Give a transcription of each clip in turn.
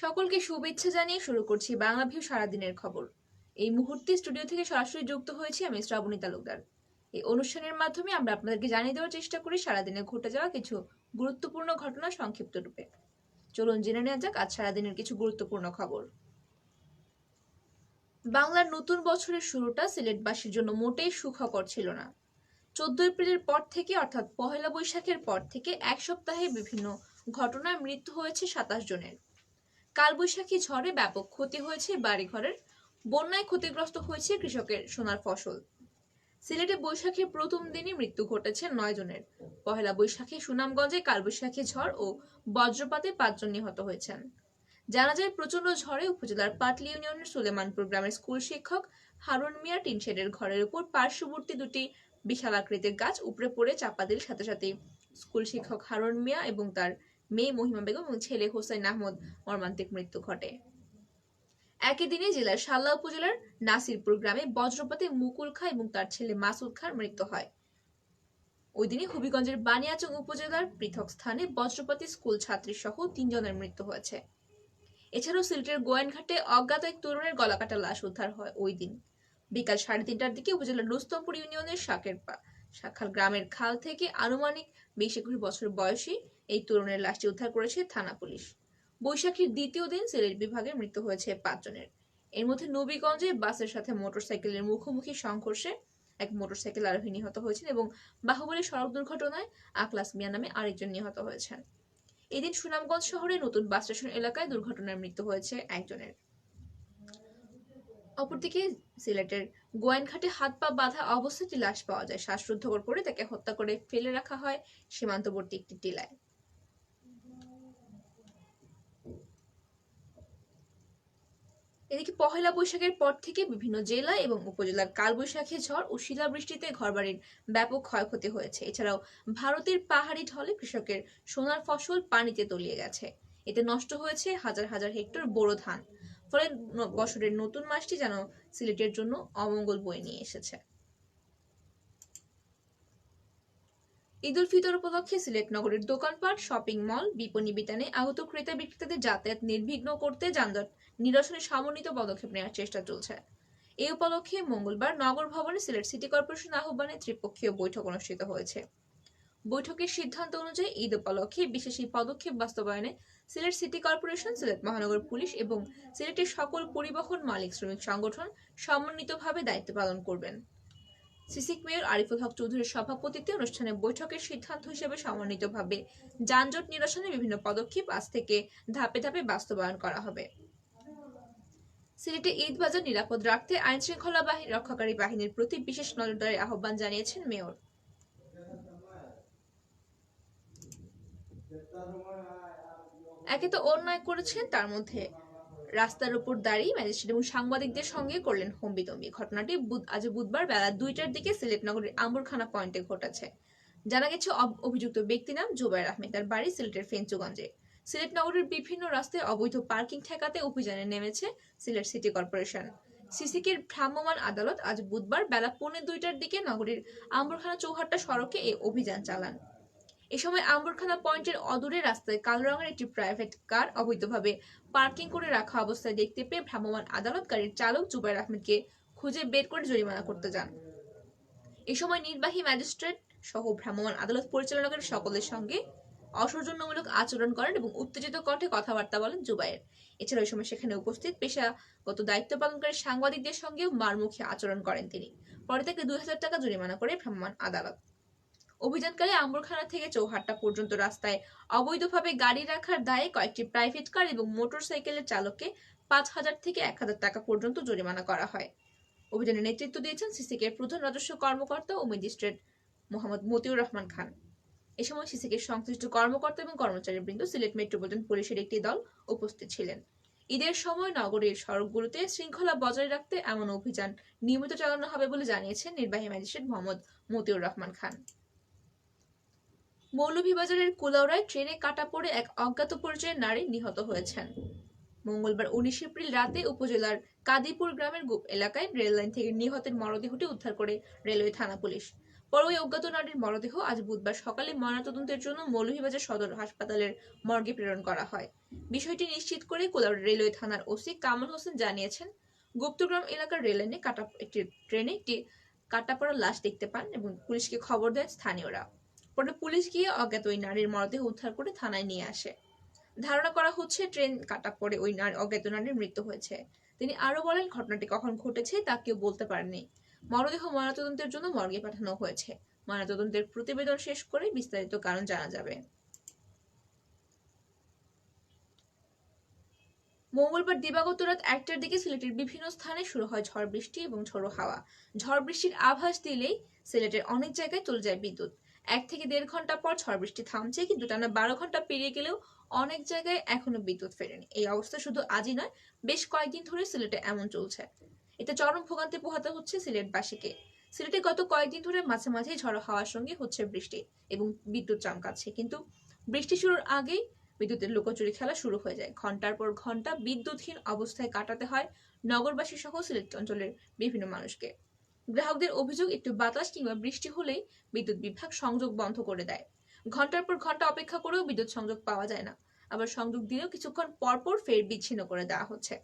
সকলকে শুভেচ্ছা জানিয়ে শুরু করছি বাংলা ভিউ সারাদিনের খবর। এই মুহূর্তে স্টুডিও থেকে সরাসরি যুক্ত হয়েছি আমি শ্রাবণী তালুকদার। এই অনুষ্ঠানের মাধ্যমে আমরা আপনাদেরকে জানিয়ে দেওয়ার চেষ্টা করি সারাদিনে ঘটে যাওয়া কিছু গুরুত্বপূর্ণ ঘটনা সংক্ষিপ্ত রূপে। চলুন জেনে নেওয়া যাক আজ সারাদিনের কিছু গুরুত্বপূর্ণ খবর। বাংলার নতুন বছরের শুরুটা সিলেটবাসীর জন্য মোটেই সুখকর ছিল না। 14 এপ্রিলের পর থেকে অর্থাৎ পহেলা বৈশাখের পর থেকে এক সপ্তাহে বিভিন্ন ঘটনায় মৃত্যু হয়েছে 27 জনের। কালবৈশাখী ঝড়ে ব্যাপক ক্ষতি হয়েছে বাড়িঘরের, বন্যায় ক্ষতিগ্রস্ত হয়েছে কৃষকের সোনার ফসল। সিলেটে বৈশাখের প্রথম দিনই মৃত্যু ঘটেছে 9 জনের। পহেলা বৈশাখে সুনামগঞ্জে কালবৈশাখী ঝড় ও বজ্রপাতে 5 জন নিহত হয়েছেন। জানা যায় প্রচন্ড ঝড়ে উপজেলার পাটলি ইউনিয়নের সুলেমানপুর গ্রামের স্কুল শিক্ষক হারুন মিয়া টিনশেডের ঘরের উপর পার্শ্ববর্তী দুটি বিশাল আকৃতির গাছ উপড়ে পড়ে চাপা দিল। সাথে সাথে স্কুল শিক্ষক হারুন মিয়া এবং তার মেয়ে মহিমা বেগম এবং ছেলে হোসেন আহমদ মর্মান্তিক মৃত্যু ঘটে। একই দিনে জেলার শাল্লা উপজেলার নাসিরপুর গ্রামে বজ্রপাতে মুকুল খা এবং তার ছেলে মাসুদ খার মৃত্যু হয়। ওই দিনে হবিগঞ্জের বানিয়াচং উপজেলার পৃথক স্থানে বজ্রপাতে স্কুল ছাত্রী সহ 3 জনের মৃত্যু হয়েছে। এছাড়াও সিলেটের গোয়েনঘাটে অজ্ঞাত এক তরুণের গলাকাটা লাশ উদ্ধার হয় ওই দিন। বিকাল 3:30টার দিকে উপজেলার রুস্তমপুর ইউনিয়নের শাখাল গ্রামের খাল থেকে আনুমানিক 20-21 বছর বয়সী এই তরুণের লাশটি উদ্ধার করেছে থানা পুলিশ। বৈশাখীর দ্বিতীয় দিন সিলেট বিভাগে মৃত্যু হয়েছে 5 জনের। এর মধ্যে নবীগঞ্জে বাসের সাথে মোটরসাইকেলের মুখোমুখি সংঘর্ষে এক মোটরসাইকেল আরোহী নিহত হয়েছেন এবং বাহুবলী সড়ক দুর্ঘটনায় আকলাস মিয়া নামে আরেকজন নিহত হয়েছেন। এদিন সুনামগঞ্জ শহরে নতুন বাস স্টেশন এলাকায় দুর্ঘটনায় মৃত্যু হয়েছে একজনের। অপরদিকে সিলেটের গোয়েনঘাটে হাত পা বাঁধা অবস্থায় একটি লাশ পাওয়া যায়। শ্বাসরুদ্ধকর করে তাকে হত্যা করে ফেলে রাখা হয় সীমান্তবর্তী একটি টিলায়। এদিকে পহেলা বৈশাখের পর থেকে বিভিন্ন জেলা এবং উপজেলার কালবৈশাখী ঝড় ও শিলাবৃষ্টিতে ঘরবাড়ির ব্যাপক ক্ষয়ক্ষতি হয়েছে। এছাড়াও ভারতের পাহাড়ি ঢলে কৃষকের সোনার ফসল পানিতে তলিয়ে গেছে। এতে নষ্ট হয়েছে হাজার হাজার হেক্টর বোরো ধান। ফলে বছরের নতুন মাসটি যেন সিলেটের জন্য অমঙ্গল বয়ে নিয়ে এসেছে। ঈদ উল ফিতর উপলক্ষে সিলেট নগরের দোকানপাট, শপিং মল, বিপণী বিতানে আহত ক্রেতা বিক্রেতাদের যাতায়াত নির্বিঘ্ন করতে যানজট নিরসনে সমন্বিত পদক্ষেপ নেওয়ার চেষ্টা চলছে। এই উপলক্ষে মঙ্গলবার নগর ভবনে সিলেট সিটি কর্পোরেশন আহ্বানে ত্রিপক্ষীয় বৈঠক অনুষ্ঠিত হয়েছে। বৈঠকের সিদ্ধান্ত অনুযায়ী ঈদ উপলক্ষে বিশেষ এই পদক্ষেপ বাস্তবায়নে সিলেট সিটি কর্পোরেশন, সিলেট মহানগর পুলিশ এবং সিলেটের সকল পরিবহন মালিক শ্রমিক সংগঠন সমন্বিতভাবে দায়িত্ব পালন করবেন। সিসিক মেয়র আরিফুল হক চৌধুরীর সভাপতিত্বে অনুষ্ঠানে বৈঠকের সিদ্ধান্ত হিসেবে সমন্বিতভাবে যানজট নিরসনে বিভিন্ন পদক্ষেপ আজ থেকে ধাপে ধাপে বাস্তবায়ন করা হবে। সিলেটে ঈদ বাজার নিরাপদ রাখতে আইন শৃঙ্খলা রক্ষাকারী বাহিনীর প্রতি বিশেষ নজরদারির আহ্বান জানিয়েছেন মেয়র। একে তো অন্যায় করেছেন, তার মধ্যে রাস্তার উপর দাঁড়িয়ে ম্যাজিস্ট্রেট এবং সাংবাদিকদের সঙ্গে করলেন হম্বিতম্বি। ঘটনাটি আজ বুধবার বেলা 2টার দিকে সিলেট নগরের আম্বরখানা পয়েন্টে ঘটেছে। জানা গেছে অভিযুক্ত ব্যক্তি নাম জুবায়ের আহমেদ, তার বাড়ি সিলেটের ফেঞ্চুগঞ্জে। সিলেট নগরের বিভিন্ন রাস্তায় অবৈধ পার্কিং ঠেকাতে অভিযানে নেমেছে সিলেট সিটি কর্পোরেশন। সিসিকের ভ্রাম্যমাণ আদালত আজ বুধবার বেলা 2:45টার দিকে নগরীর আম্বরখানা চৌহাট্টা সড়কে এই অভিযান চালান। এ সময় আম্বরখানা পয়েন্টের অদূরে রাস্তায় কালো রঙের একটি প্রাইভেট কার অবৈধভাবে পার্কিং করে রাখা অবস্থায় দেখতে পেয়ে ভ্রাম্যমাণ আদালত গাড়ির চালক জুবায়ের আহমেদকে খুঁজে বের করে জরিমানা করতে যান। এ সময় নির্বাহী ম্যাজিস্ট্রেট সহ ভ্রাম্যমাণ আদালত পরিচালনাকারী সকলের সঙ্গে অসৌজন্যমূলক আচরণ করেন এবং উত্তেজিত কণ্ঠে কথাবার্তা বলেন জুবায়ের। এছাড়া ওই সময় সেখানে উপস্থিত পেশাগত দায়িত্ব পালনকারী সাংবাদিকদের সঙ্গেও মারমুখী আচরণ করেন তিনি। পরে তাকে 2000 টাকা জরিমানা করে ভ্রাম্যমাণ আদালত। অভিযানকালে আম্বরখানা থেকে চৌহাট্টা পর্যন্ত রাস্তায় অবৈধভাবে গাড়ি রাখার দায়ে কয়েকটি প্রাইভেট কার এবং মোটর সাইকেলের চালককে 5000 থেকে 1000 টাকা পর্যন্ত জরিমানা করা হয়। অভিযানে নেতৃত্ব দিয়েছেন সিসিকের প্রধান রাজস্ব কর্মকর্তা ও ম্যাজিস্ট্রেট মোহাম্মদ মতিউর রহমান খান। এ সময় সিসিকের সংশ্লিষ্ট কর্মকর্তা এবং কর্মচারীবৃন্দ, সিলেট মেট্রোপলিটন পুলিশের একটি দল উপস্থিত ছিলেন। ঈদের সময় নগরীর সড়কগুলোতে শৃঙ্খলা বজায় রাখতে এমন অভিযান নিয়মিত চালানো হবে বলে জানিয়েছেন নির্বাহী ম্যাজিস্ট্রেট মোহাম্মদ মতিউর রহমান খান। মৌলভীবাজারের কুলাউড়ায় ট্রেনে কাটা পড়ে এক অজ্ঞাত পরিচয়ের নারী নিহত হয়েছেন। মঙ্গলবার 19 এপ্রিল রাতে উপজেলার কাদিপুর গ্রামের গুপ এলাকায় রেললাইন থেকে নিহতের মরদেহটি উদ্ধার করে রেলওয়ে থানা পুলিশ। পরে ওই অজ্ঞাত নারীর মরদেহ আজ বুধবার সকালে ময়নাতদন্তের জন্য মৌলভীবাজার সদর হাসপাতালের মর্গে প্রেরণ করা হয়। বিষয়টি নিশ্চিত করে কোলাউড় রেলওয়ে থানার ওসি কামাল হোসেন জানিয়েছেন, গুপ্তগ্রাম এলাকার রেললাইনে ট্রেনে একটি কাটা লাশ দেখতে পান এবং পুলিশকে খবর দেন স্থানীয়রা। পরে পুলিশ গিয়ে অজ্ঞাত ওই নারীর মরদেহ উদ্ধার করে থানায় নিয়ে আসে। ধারণা করা হচ্ছে ট্রেন কাটা পড়ে ওই অজ্ঞাত নারীর মৃত্যু হয়েছে। তিনি আরো বলেন, ঘটনাটি কখন ঘটেছে তা কেউ বলতে পারেনি। মরদেহ ময়নাতদন্তের জন্য মর্গে পাঠানো হয়েছে। ময়নাতদন্তের প্রতিবেদন শেষ করে বিস্তারিত কারণ জানা যাবে। মঙ্গলবার দিবাগত রাত 1টার দিকে সিলেটের বিভিন্ন স্থানে শুরু হয় ঝড় বৃষ্টি এবং ঝোড়ো হাওয়া। ঝড় বৃষ্টির আভাস দিলেই সিলেটের অনেক জায়গায় চলে যায় বিদ্যুৎ। 1 থেকে 1.5 ঘন্টা পর ঝড় বৃষ্টি থামছে, কিন্তু টানা 12 ঘন্টা পেরিয়ে গেলেও অনেক জায়গায় এখনো বিদ্যুৎ ফেরেনি। এই অবস্থা শুধু আজই নয়, বেশ কয়েকদিন ধরে সিলেটে এমন চলছে। এতে চরম ভোগান্তি পোহাতে হচ্ছে সিলেটবাসীকে। সিলেটে গত কয়েকদিন ধরে মাঝে মাঝে ঝড়ো হাওয়ার সঙ্গে হচ্ছে বৃষ্টি এবং বিদ্যুৎ চমকাচ্ছে, কিন্তু বৃষ্টি শুরুর আগেই বিদ্যুতের লুকোচুরি খেলা শুরু হয়ে যায়। ঘন্টার পর ঘন্টা বিদ্যুৎহীন অবস্থায় কাটাতে হয় নগরবাসী সহ সিলেট অঞ্চলের বিভিন্ন মানুষকে। গ্রাহকদের অভিযোগ, একটু বাতাস কিংবা বৃষ্টি হলেই বিদ্যুৎ বিভাগ সংযোগ বন্ধ করে দেয়। ঘন্টার পর ঘন্টা অপেক্ষা করেও বিদ্যুৎ সংযোগ পাওয়া যায় না, আবার সংযোগ দিলেও কিছুক্ষণ পরপর ফের বিচ্ছিন্ন করে দেওয়া হচ্ছে।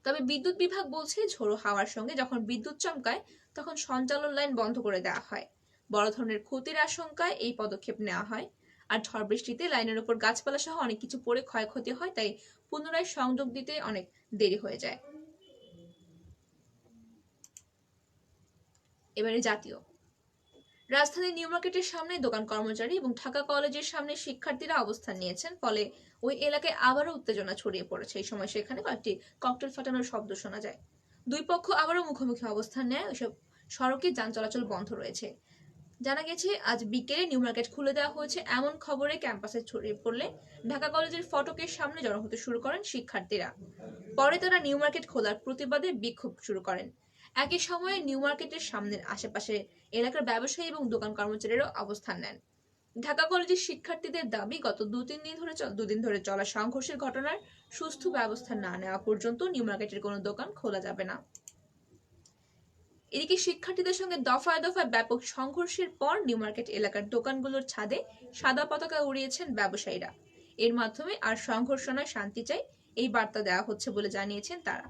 তবে বিদ্যুৎ বিভাগ বলছে, ঝোড়ো হাওয়ার সঙ্গে যখন বিদ্যুৎ চমকায় তখন সঞ্চালন লাইন বন্ধ করে দেওয়া হয়। বড় ধরনের ক্ষতির আশঙ্কায় এই পদক্ষেপ নেওয়া হয়। আর ঝড় বৃষ্টিতে লাইনের উপর গাছপালা সহ অনেক কিছু পড়ে ক্ষয়ক্ষতি হয়, তাই পুনরায় সংযোগ দিতে অনেক দেরি হয়ে যায়। এবারে জাতীয়। রাজধানীর নিউ মার্কেটের সামনে দোকান কর্মচারী এবং ঢাকা কলেজের সামনে শিক্ষার্থীরা অবস্থান নিয়েছেন, ফলে ওই এলাকায় আবারও উত্তেজনা ছড়িয়ে পড়েছে। এই সময় সেখানে কয়েকটি ককটেল ফাটানোর শব্দ শোনা যায়। দুই পক্ষ আবারও মুখোমুখি অবস্থান নেয়। ওইসব সড়কে যান চলাচল বন্ধ রয়েছে। জানা গেছে, আজ বিকেলে নিউ মার্কেট খুলে দেওয়া হয়েছে এমন খবরে ক্যাম্পাসে ছড়িয়ে পড়লে ঢাকা কলেজের ফটকের সামনে জড়ো হতে শুরু করেন শিক্ষার্থীরা। পরে তারা নিউ মার্কেট খোলার প্রতিবাদে বিক্ষোভ শুরু করেন। একই সময়ে নিউ মার্কেটের সামনের আশেপাশে এলাকার ব্যবসায়ী এবং দোকান কর্মচারীরাও অবস্থান নেন। ঢাকা কলেজের শিক্ষার্থীদের দাবি, গত দুদিন ধরে চলা সংঘর্ষের ঘটনার সুষ্ঠু ব্যবস্থা না নেওয়া পর্যন্ত নিউ মার্কেটের কোনো দোকান খোলা যাবে না। এদিকে শিক্ষার্থীদের সঙ্গে দফায় দফায় ব্যাপক সংঘর্ষের পর নিউ মার্কেট এলাকার দোকানগুলোর ছাদে সাদা পতাকা উড়িয়েছেন ব্যবসায়ীরা। এর মাধ্যমে আর সংঘর্ষ নয়, শান্তি চাই, এই বার্তা দেওয়া হচ্ছে বলে জানিয়েছেন তারা।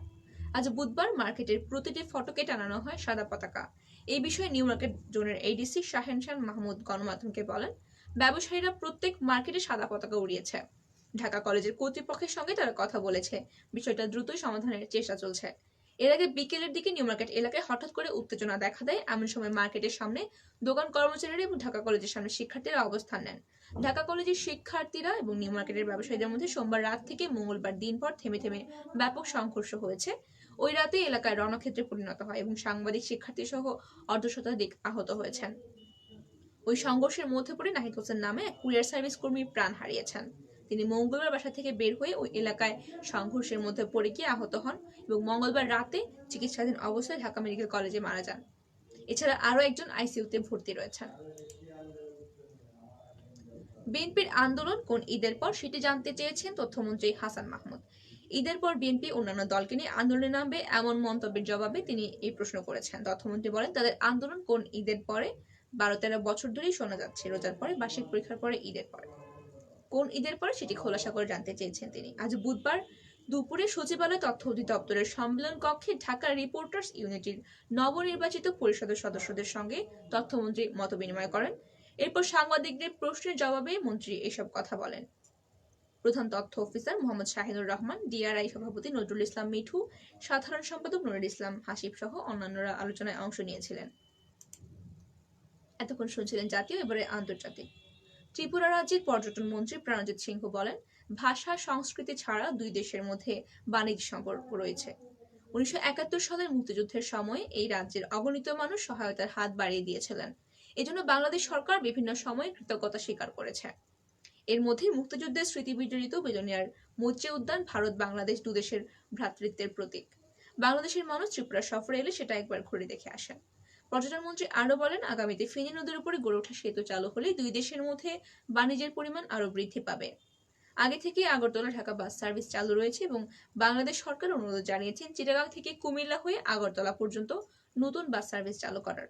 আজ বুধবার মার্কেটের প্রতিটি ফটকে টানানো হয় সাদা পতাকা। এই বিষয়ে নিউ মার্কেট জোনের এডিসি শাহেনশান মাহমুদ গণমাধ্যমকে বলেন, ব্যবসায়ীরা প্রত্যেক মার্কেটে সাদা পতাকা উড়িয়েছে। ঢাকা কলেজের কর্তৃপক্ষের সঙ্গে তারা কথা বলেছে, বিষয়টা দ্রুতই সমাধানের চেষ্টা চলছে। এর আগে বিকেলের দিকে নিউ মার্কেট এলাকায় হঠাৎ করে উত্তেজনা দেখা দেয়। এমন সময় মার্কেটের সামনে দোকান কর্মচারীরা এবং ঢাকা কলেজের সামনে শিক্ষার্থীরা অবস্থান নেন। ঢাকা কলেজের শিক্ষার্থীরা এবং নিউ মার্কেটের ব্যবসায়ীদের মধ্যে সোমবার রাত থেকে মঙ্গলবার দিনভর থেমে থেমে ব্যাপক সংঘর্ষ হয়েছে। ওই রাতে এলাকায় রণক্ষেত্রে পরিণত হয় এবং সাংবাদিক, শিক্ষার্থী সহ অর্ধশতাধিক আহত হয়েছেন। ওই সংঘর্ষের মধ্যে পড়ে নাহিদ হোসেন নামে এক কুরিয়ার সার্ভিস কর্মী প্রাণ হারিয়েছেন। তিনি মঙ্গলবার বাসা থেকে বের হয়ে ওই এলাকায় সংঘর্ষের মধ্যে পড়ে গিয়ে আহত হন এবং মঙ্গলবার রাতে চিকিৎসাধীন অবস্থায় ঢাকা মেডিকেল কলেজে মারা যান। এছাড়া আরও একজন আইসিইউতে ভর্তি রয়েছেন। বিএনপির আন্দোলন কোন ঈদের পর সেটি জানতে চেয়েছেন তথ্যমন্ত্রী হাসান মাহমুদ। ঈদের পর বিএনপি অন্যান্য দলকে নিয়ে আন্দোলনে নামবে, এমন মন্তব্যের জবাবে তিনি এই প্রশ্ন করেছেন। তথ্যমন্ত্রী বলেন, তাদের আন্দোলন কোন ঈদের পরে 12-13 বছর ধরেই শোনা যাচ্ছে, রোজার পরে, বার্ষিক পরীক্ষার পরে, ঈদের পরে। কোন ঈদের পরে সেটি খোলাসা করে জানতে চেয়েছেন তিনি। আজ বুধবার দুপুরে সচিবালয় তথ্য অধিদপ্তরের সম্মেলন কক্ষে ঢাকা রিপোর্টার্স ইউনিটির নবনির্বাচিত পরিষদের সদস্যদের সঙ্গে তথ্যমন্ত্রী মতবিনিময় করেন। এরপর সাংবাদিকদের প্রশ্নের জবাবে মন্ত্রী এসব কথা বলেন। প্রধান তথ্য অফিসার মোহাম্মদ শাহিনুর রহমান, ডিআরআই সভাপতি নজরুল ইসলাম মিঠু, সাধারণ সম্পাদক নুরুল ইসলাম হাসিব সহ অন্যান্যরা আলোচনায় অংশ নিয়েছিলেন। এতক্ষণ শুনছিলেন জাতীয়। এবারে আন্তর্জাতিক। ত্রিপুরা রাজ্যের পর্যটন মন্ত্রী প্রাণজিৎ সিংহ বলেন, ভাষা সংস্কৃতি ছাড়া দুই দেশের মধ্যে বাণিজ্য সম্পর্ক রয়েছে। 1971 সালের মুক্তিযুদ্ধের সময় এই রাজ্যের অগণিত মানুষ সহায়তার হাত বাড়িয়ে দিয়েছিলেন। এজন্য বাংলাদেশ সরকার বিভিন্ন সময়ে কৃতজ্ঞতা স্বীকার করেছে। এর মধ্যে মুক্তিযুদ্ধের স্মৃতি বিজড়িত বিলোনিয়ার মৈত্রী উদ্যান ভারত বাংলাদেশ দুদেশের ভ্রাতৃত্বের প্রতীক। বাংলাদেশের মানুষ ত্রিপুরা সফরে এলে সেটা একবার ঘুরে দেখে আসেন। পর্যটন মন্ত্রী আরো বলেন, আগামীতে ফেনী নদীর উপরে গড়ে ওঠা সেতু চালু হলে দুই দেশের মধ্যে বাণিজ্যের পরিমাণ আরো বৃদ্ধি পাবে। আগে থেকে আগরতলা ঢাকা বাস সার্ভিস চালু রয়েছে এবং বাংলাদেশ সরকার অনুরোধ জানিয়েছেন চিটাগাং থেকে কুমিল্লা হয়ে আগরতলা পর্যন্ত নতুন বাস সার্ভিস চালু করার।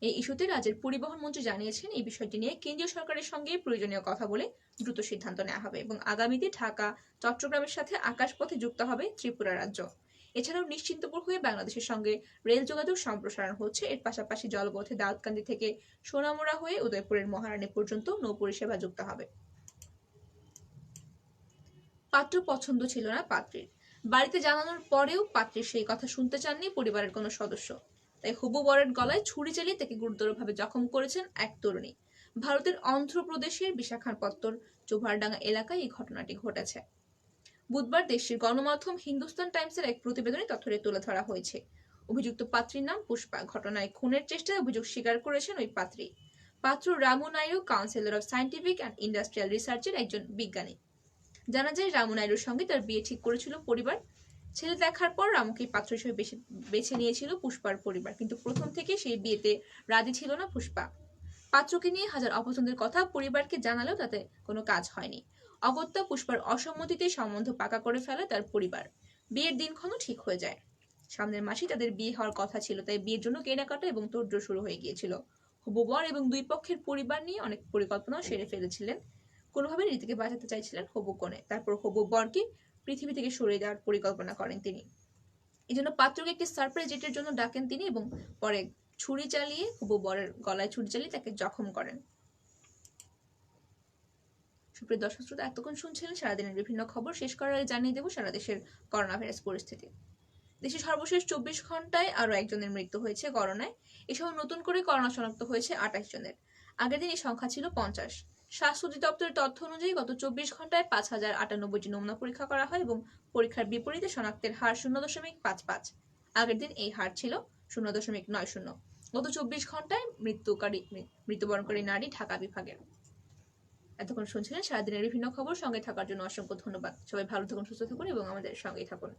এই ইস্যুতে রাজ্যের পরিবহন মন্ত্রী জানিয়েছেন, এই বিষয়টি নিয়ে কেন্দ্রীয় সরকারের সঙ্গে প্রয়োজনীয় কথা বলে দ্রুত সিদ্ধান্ত নেওয়া হবে এবং আগামীতে ঢাকা চট্টগ্রামের সাথে আকাশপথে যুক্ত হবে ত্রিপুরা রাজ্য। এছাড়াও নিশ্চিন্তপুর হয়ে বাংলাদেশের সঙ্গে রেল যোগাযোগ সম্প্রসারণ হচ্ছে। এর পাশাপাশি জলপথে দাউদকান্দি থেকে সোনামুড়া হয়ে উদয়পুরের মহারানী পর্যন্ত নৌ পরিষেবা যুক্ত হবে। পাত্র পছন্দ ছিল না পাত্রীর। বাড়িতে জানানোর পরেও পাত্রীর সেই কথা শুনতে চাননি পরিবারের কোনো সদস্য। তাই হবু বরের গলায় ছুরি চালিয়ে তাকে গুরুতরভাবে জখম করেছেন এক তরুণী। ভারতের অন্ধ্রপ্রদেশের বিশাখাপত্তর চোভারডাঙ্গা এলাকায় এই ঘটনাটি ঘটেছে। বুধবার দেশটির গণমাধ্যম হিন্দুস্তান টাইমসের এক প্রতিবেদনে তথ্যটি তুলে ধরা হয়েছে। অভিযুক্ত পাত্রীর নাম পুষ্পা। ঘটনায় খুনের চেষ্টায় অভিযোগ স্বীকার করেছেন ওই পাত্রী। পাত্র Ramu Naidu councillor of scientific and industrial রিসার্চের একজন বিজ্ঞানী। জানা যায়, রামু নাইডুর সঙ্গে তার বিয়ে ঠিক করেছিল পরিবার। ছেলে দেখার পর রামুকে পাত্র হিসেবে বেছে নিয়েছিল পুষ্পার পরিবার, কিন্তু প্রথম থেকে সেই বিয়েতে রাজি ছিল না পুষ্পা। পাত্রকে নিয়ে হাজার অপছন্দের কথা পরিবারকে জানালেও তাতে কোনো কাজ হয়নি। অগত্যা পুষ্পার অসম্মতিতে সম্বন্ধ পাকা করে ফেলে তার পরিবার। বিয়ের দিনক্ষণও ঠিক হয়ে যায়। সামনের মাসেই তাদের বিয়ে হওয়ার কথা ছিল, তাই বিয়ের জন্য কেনাকাটা এবং তোড়জোড় শুরু হয়ে গিয়েছিল। হবু বর এবং দুই পক্ষের পরিবার নিয়ে অনেক পরিকল্পনাও সেরে ফেলেছিলেন। কোনোভাবে রীতিকে বাঁচাতে চাইছিলেন হবু কনে। তারপর হবু বরকে পৃথিবী থেকে সরিয়ে দেওয়ার পরিকল্পনা করেন তিনি। এই জন্য পাত্রকে একটি সারপ্রাইজ ডেটের জন্য ডাকেন তিনি এবং পরে ছুরি চালিয়ে হবু বরের গলায় ছুরি চালিয়ে তাকে জখম করেন। সুপ্রিয় দর্শক শ্রোতা, এতক্ষণ শুনছিলেন সারাদিনের বিভিন্ন খবর। শেষ করার আগে জানিয়ে দেব সারা দেশের করোনা ভাইরাস পরিস্থিতি। দেশে সর্বশেষ 24 ঘন্টায় আরো একজনের মৃত্যু হয়েছে করোনায়। এ সময় নতুন করে করোনা শনাক্ত হয়েছে 28 জনের। আগের দিন এই সংখ্যা ছিল 50। স্বাস্থ্য অধিদপ্তরের তথ্য অনুযায়ী গত 24 ঘন্টায় 5098টি নমুনা পরীক্ষা করা হয় এবং পরীক্ষার বিপরীতে শনাক্তের হার 0.55। আগের দিন এই হার ছিল 0.90। গত 24 ঘন্টায় মৃত্যুবরণকারী নারী ঢাকা বিভাগের। এতক্ষণ শুনছিলেন সারাদিনের বিভিন্ন খবর। সঙ্গে থাকার জন্য অসংখ্য ধন্যবাদ। সবাই ভালো থাকুন, সুস্থ থাকুন এবং আমাদের সঙ্গেই থাকুন।